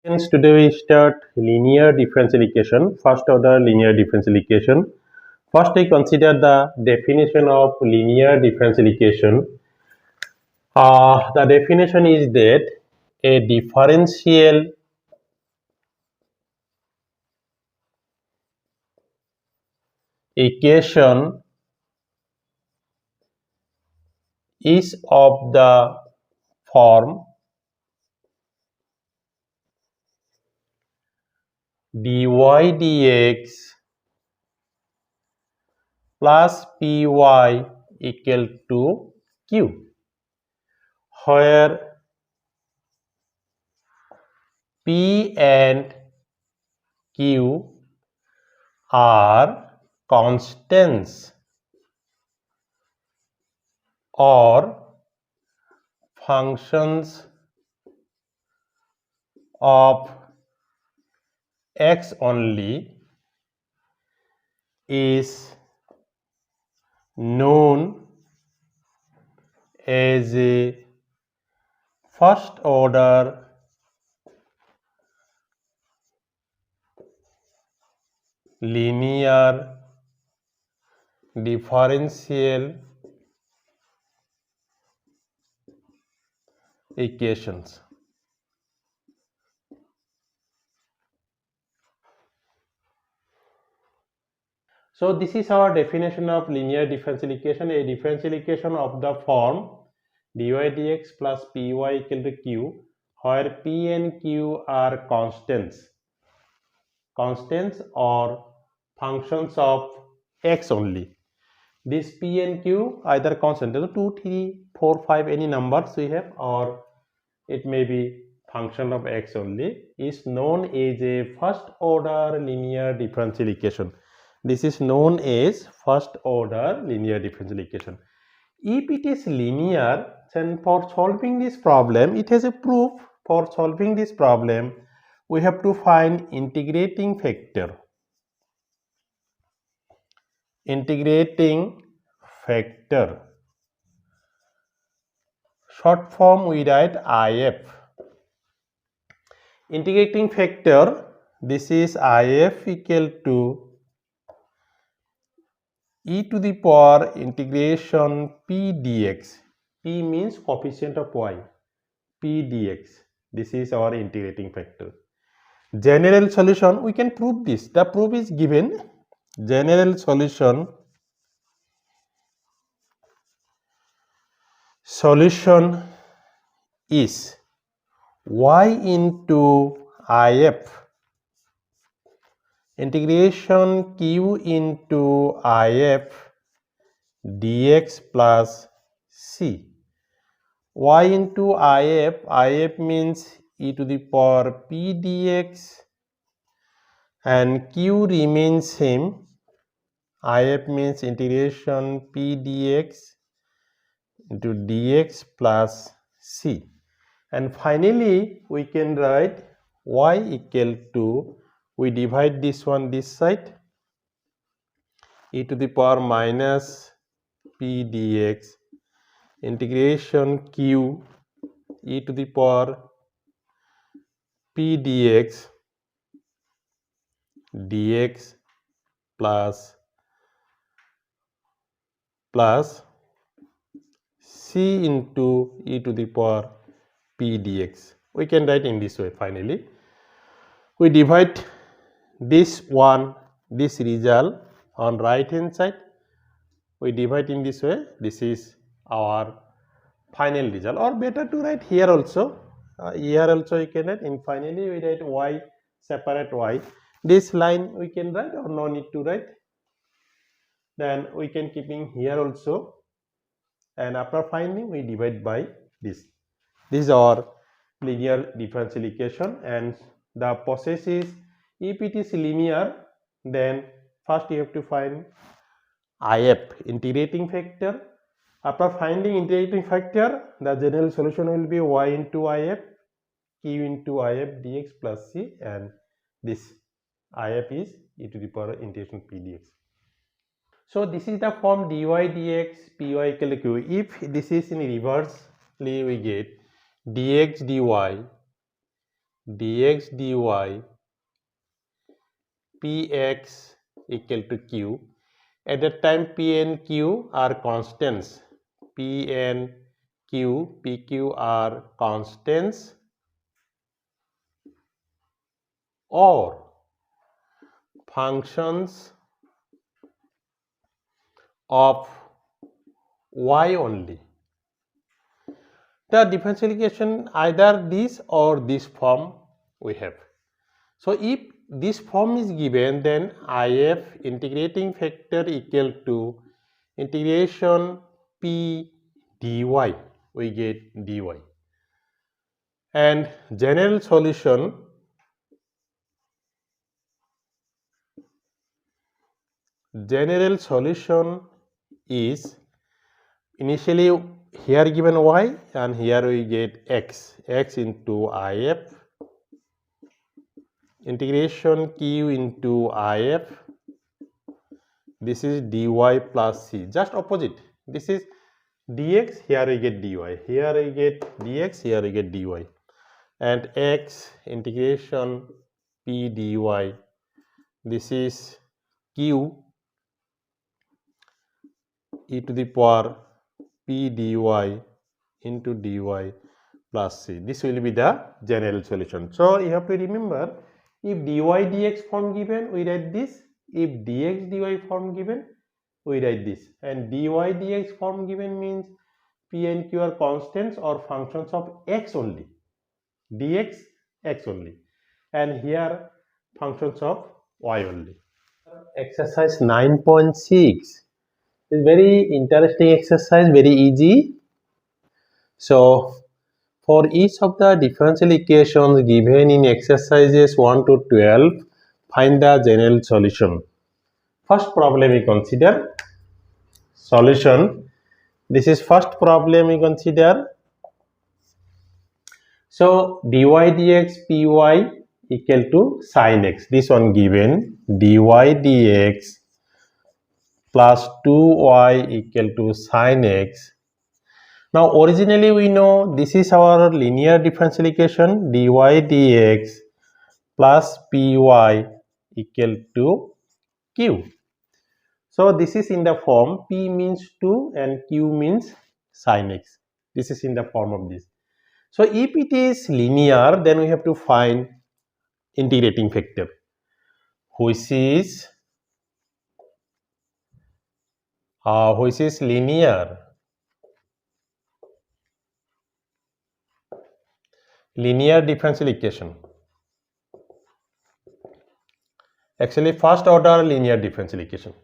Hence, today we start linear differential equation, first order linear differential equation. First, we consider the definition of linear differential equation. The definition is that a differential equation is of the form dy dx plus py equal to q, where p and q are constants or functions of x only is known as a first order linear differential equations. So this is our definition of linear differential equation, a differential equation of the form dy dx plus py equal to q, where p and q are constants or functions of x only. This p and q either constant, 2, 3, 4, 5, any numbers we have, or it may be function of x only, is known as a first order linear differential equation. This is known as first order linear differential equation. If it is linear, then for solving this problem, it has a proof. For solving this problem, we have to find integrating factor. Short form we write IF. Integrating factor, this is IF equal to e to the power integration p dx. P means coefficient of y, p dx. This is our integrating factor. General solution, we can prove this. The proof is given. General solution is y into if integration q into if dx plus c. Y into if means e to the power p dx, and q remains same. If means integration p dx into dx plus c. And finally, we can write y equal to, we divide this one this side, e to the power minus p dx integration q e to the power p dx dx plus c into e to the power p dx. We can write in this way. Finally, we divide this result on right hand side. We divide in this way. This is our final result, or better to write here also. Here also you can write. In finally we write y, separate y. This line we can write or no need to write. Then we can keep in here also, and after finding we divide by this. This is our linear differential equation, and the process is, if it is linear, then first you have to find IF, integrating factor. After finding integrating factor, the general solution will be y into IF, q into IF dx plus c, and this IF is e to the power integration p dx. So this is the form dy dx py equal to q. If this is in reverse, we get dx dy dx dy px equal to q. At that time p and q are constants. P and q, pq are constants or functions of y only. The differential equation either this or this form we have. So if this form is given, then if integrating factor equal to integration p dy, we get dy. And general solution is initially here given y and here we get x into if integration q into if, this is dy plus c, just opposite. This is dx, here we get dy, here we get dx, here we get dy, and x integration p dy, this is q e to the power p dy into dy plus c. This will be the general solution. So you have to remember, if dy dx form given, we write this. If dx dy form given, we write this. And dy dx form given means p and q are constants or functions of x only. Dx x only. And here functions of y only. Exercise 9.6 is very interesting exercise, very easy. So for each of the differential equations given in exercises 1 to 12, find the general solution. First problem we consider solution. This is first problem we consider. So dy dx py equal to sin x. This one given, dy dx plus 2y equal to sin x. Now originally we know this is our linear differential equation, dy dx plus py equal to q. So this is in the form p means 2 and q means sin x. This is in the form of this. So if it is linear, then we have to find integrating factor, which is linear differential equation. Actually first order linear differential equation.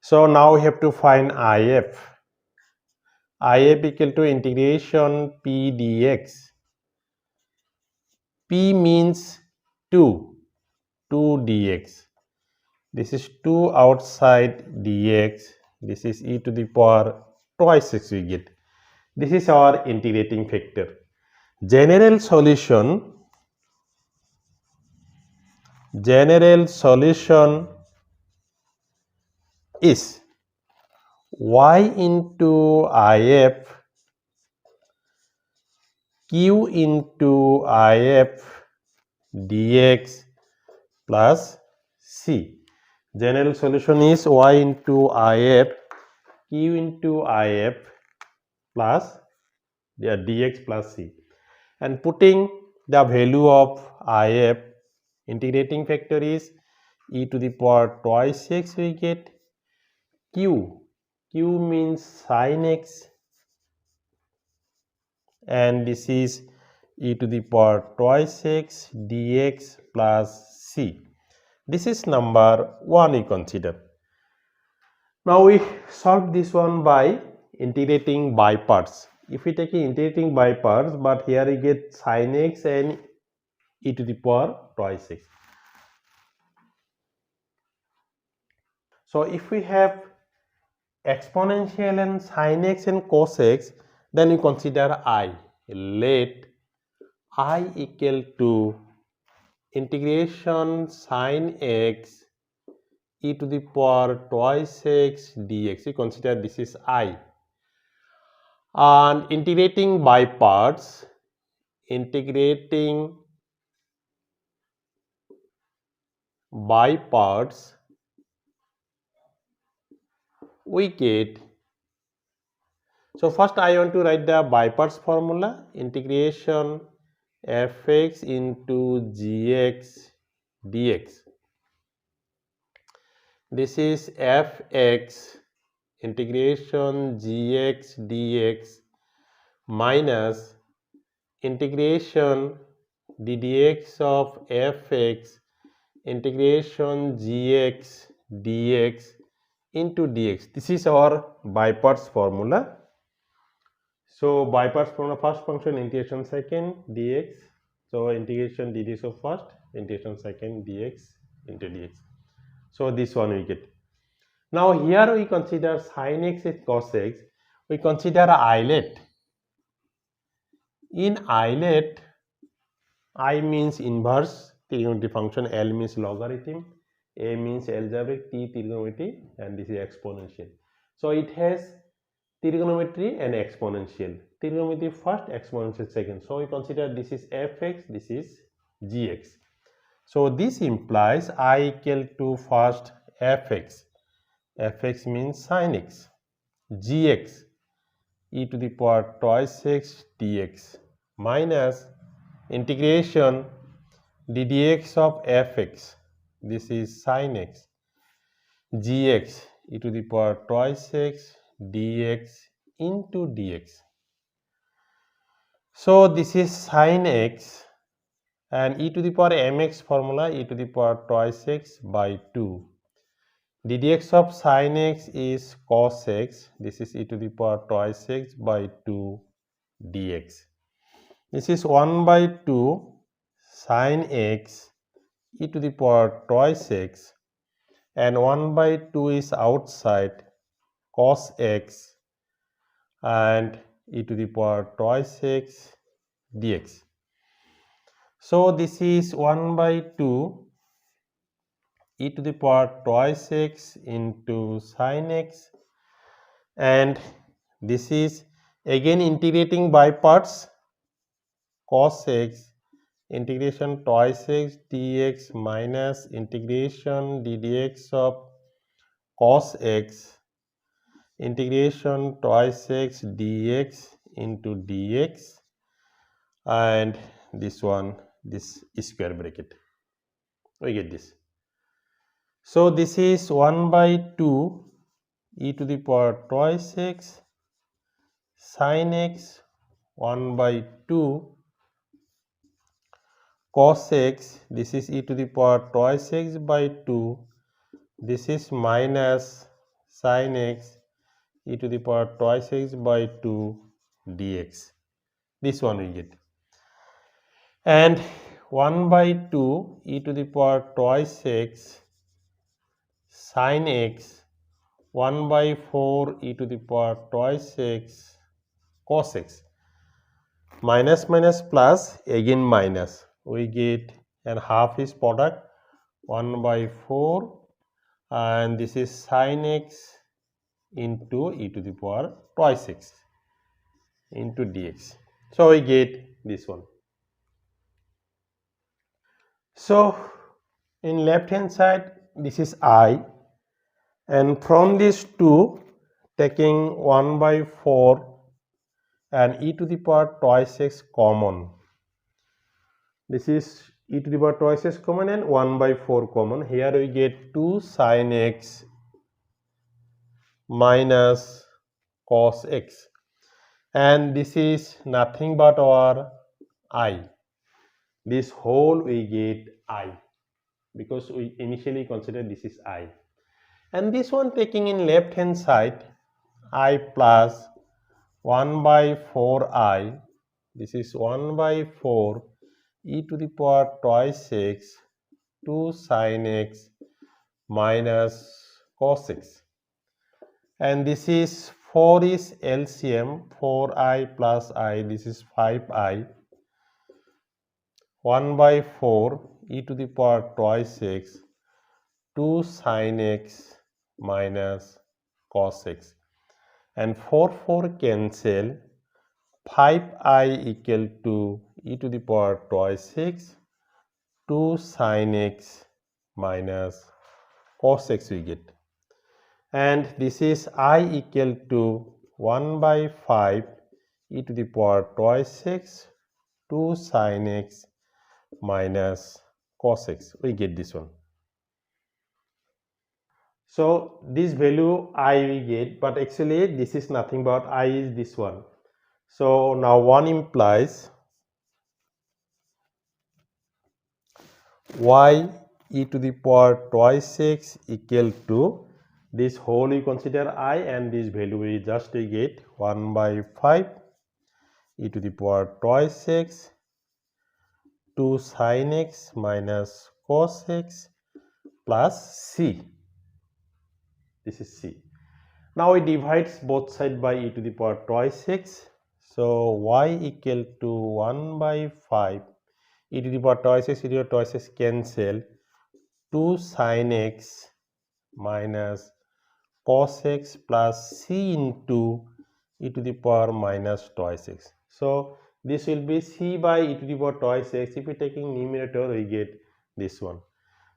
So now we have to find if equal to integration p dx. P means 2 dx. This is 2 outside dx. This is e to the power twice x we get. This is our integrating factor. General solution is y into if q into if dx plus c. General solution is y into if q into if plus dx plus c, and putting the value of if, integrating factor is e to the power twice x we get. Q means sin x, and this is e to the power twice x dx plus c. This is number 1 we consider. Now we solve this one by integrating by parts. If we take integrating by parts, but here we get sin x and e to the power twice x. So if we have exponential and sin x and cos x, then we consider I. Let I equal to integration sin x e to the power twice x dx. We consider this is I. And integrating by parts, integrating by parts, we get. So first I want to write the by parts formula, integration fx into gx dx. This is fx integration gx dx minus integration ddx of fx integration gx dx into dx. This is our by parts formula. So by parts formula, first function integration second dx. So integration ddx of first, integration second dx into dx. So this one we get. Now here we consider sin x is cos x. We consider a islet. In islet, I means inverse trigonometry function, L means logarithm, A means algebraic, T trigonometry, and this is exponential. So it has trigonometry and exponential. Trigonometry first, exponential second. So we consider this is fx, this is gx. So this implies I equal to first fx. Fx means sin x, gx e to the power twice x dx minus integration ddx of fx, this is sin x, gx e to the power twice x dx into dx. So this is sin x, and e to the power mx formula, e to the power twice x by 2. ddx of sin x is cos x, this is e to the power twice x by 2 dx. This is 1 by 2 sin x e to the power twice x, and 1 by 2 is outside, cos x and e to the power twice x dx. So this is 1 by 2 e to the power twice x into sin x, and this is again integrating by parts, cos x integration twice x dx minus integration ddx of cos x integration twice x dx into dx, and this one, this square bracket, we get this. So this is 1 by 2 e to the power twice x sin x, 1 by 2 cos x, this is e to the power twice x by 2, this is minus sin x e to the power twice x by 2 dx. This one we get. And 1 by 2 e to the power twice x sin x, 1 by 4 e to the power twice x cos x, minus minus plus, again minus, we get, and half is product, 1 by 4, and this is sin x into e to the power twice x into dx. So we get this one. So in left hand side, this is I, and from these two, taking 1 by 4 and e to the power twice x common, this is e to the power twice x common and 1 by 4 common. Here we get 2 sin x minus cos x, and this is nothing but our I. This whole we get I, because we initially considered this is I. And this one taking in left hand side, I plus 1 by 4i, this is 1 by 4 e to the power twice x 2 sin x minus cos x, and this is 4 is LCM, 4i plus I, this is 5i, 1 by 4 e to the power twice x 2 sin x minus cos x, and 4 cancel, 5i equal to e to the power twice x 2 sin x minus cos x we get, and this is I equal to 1 by 5 e to the power twice x 2 sin x minus cos x, we get this one. So this value I we get, but actually this is nothing but I is this one. So now 1 implies y e to the power twice x equal to this whole we consider I, and this value we just we get 1 by 5 e to the power twice x 2 sin x minus cos x plus c. This is c. Now we divide both sides by e to the power twice x. So y equal to 1 by 5 e to the power twice x, e to the power twice x cancel, 2 sin x minus cos x plus c into e to the power minus twice x. So this will be c by e to the power twice x. If we taking numerator, we get this one.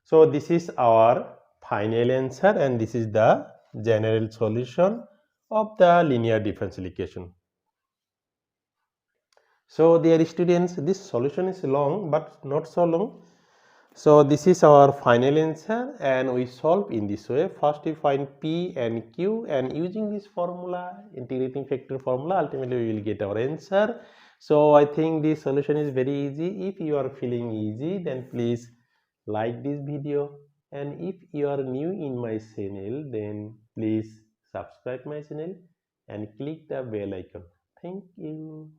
So this is our final answer, and this is the general solution of the linear differential equation. So dear students, this solution is long but not so long. So this is our final answer, and we solve in this way. First we find P and Q, and using this formula, integrating factor formula, ultimately we will get our answer. So I think this solution is very easy. If you are feeling easy, then please like this video, and if you are new in my channel, then please subscribe my channel and click the bell icon. Thank you.